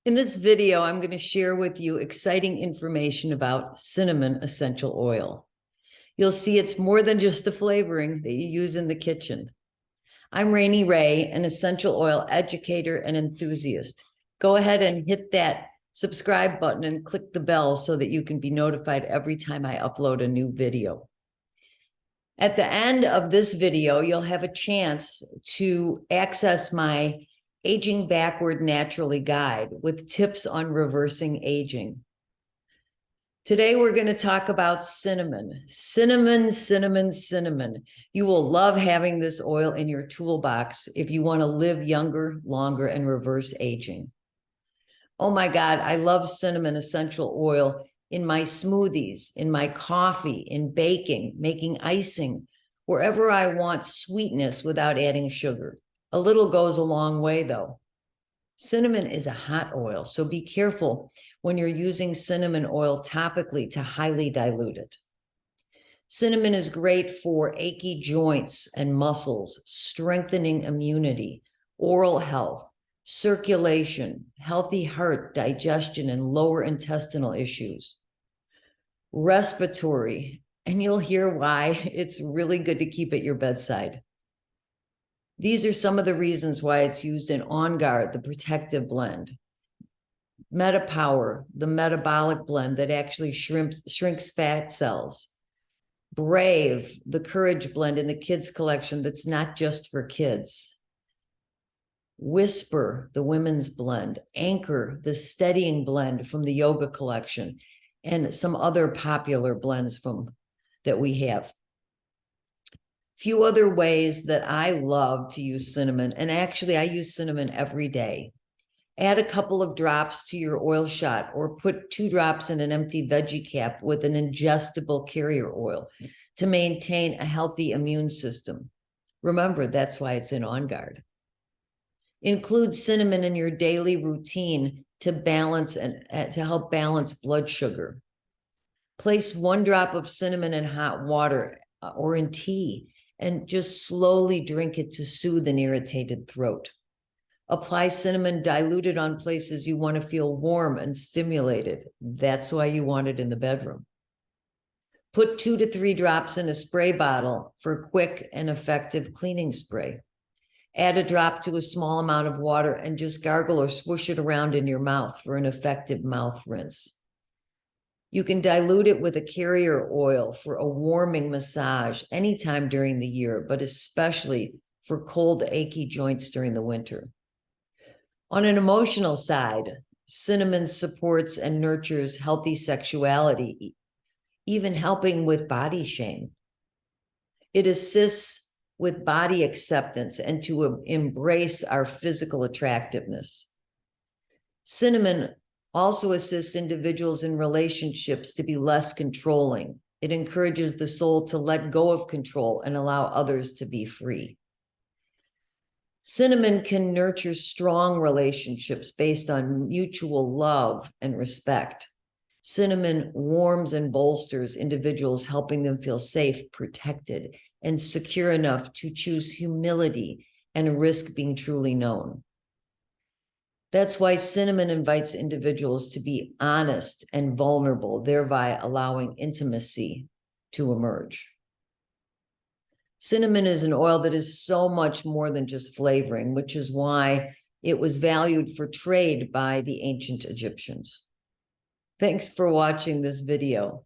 In this video, I'm going to share with you exciting information about cinnamon essential oil. You'll see it's more than just a flavoring that you use in the kitchen. I'm Rainey Ray, an essential oil educator and enthusiast. Go ahead and hit that subscribe button and click the bell so that you can be notified every time I upload a new video. At the end of this video, you'll have a chance to access my Aging Backward Naturally guide with tips on reversing aging. Today, we're going to talk about cinnamon. Cinnamon, cinnamon, cinnamon. You will love having this oil in your toolbox if you want to live younger, longer, and reverse aging. Oh my God, I love cinnamon essential oil in my smoothies, in my coffee, in baking, making icing, wherever I want sweetness without adding sugar. A little goes a long way, though. Cinnamon is a hot oil, so be careful when you're using cinnamon oil topically to highly dilute it. Cinnamon is great for achy joints and muscles, strengthening immunity, oral health, circulation, healthy heart, digestion, and lower intestinal issues. Respiratory, and you'll hear why it's really good to keep at your bedside. These are some of the reasons why it's used in On Guard, the protective blend. MetaPower, the metabolic blend that actually shrinks fat cells. Brave, the courage blend in the kids collection that's not just for kids. Whisper, the women's blend. Anchor, the steadying blend from the yoga collection, and some other popular blends that we have. Few other ways that I love to use cinnamon, and actually I use cinnamon every day. Add a couple of drops to your oil shot or put 2 drops in an empty veggie cap with an ingestible carrier oil to maintain a healthy immune system. Remember, that's why it's in On Guard. Include cinnamon in your daily routine to balance and to help balance blood sugar. Place 1 drop of cinnamon in hot water or in tea and just slowly drink it to soothe an irritated throat. Apply cinnamon diluted on places you want to feel warm and stimulated. That's why you want it in the bedroom. Put 2 to 3 drops in a spray bottle for quick and effective cleaning spray. Add a drop to a small amount of water and just gargle or swoosh it around in your mouth for an effective mouth rinse. You can dilute it with a carrier oil for a warming massage anytime during the year, but especially for cold, achy joints during the winter. On an emotional side, cinnamon supports and nurtures healthy sexuality, even helping with body shame. It assists with body acceptance and to embrace our physical attractiveness. Cinnamon also assists individuals in relationships to be less controlling. It encourages the soul to let go of control and allow others to be free. Cinnamon can nurture strong relationships based on mutual love and respect. Cinnamon warms and bolsters individuals, helping them feel safe, protected, and secure enough to choose humility and risk being truly known. That's why cinnamon invites individuals to be honest and vulnerable, thereby allowing intimacy to emerge. Cinnamon is an oil that is so much more than just flavoring, which is why it was valued for trade by the ancient Egyptians. Thanks for watching this video.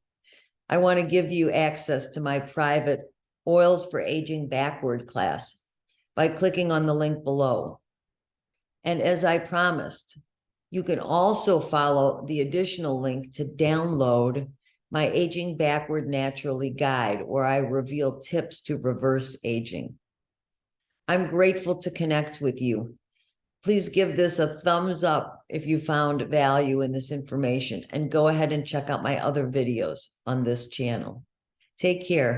I want to give you access to my private Oils for Aging Backward class by clicking on the link below. And as I promised, you can also follow the additional link to download my Aging Backward Naturally guide, where I reveal tips to reverse aging. I'm grateful to connect with you. Please give this a thumbs up if you found value in this information, and go ahead and check out my other videos on this channel. Take care.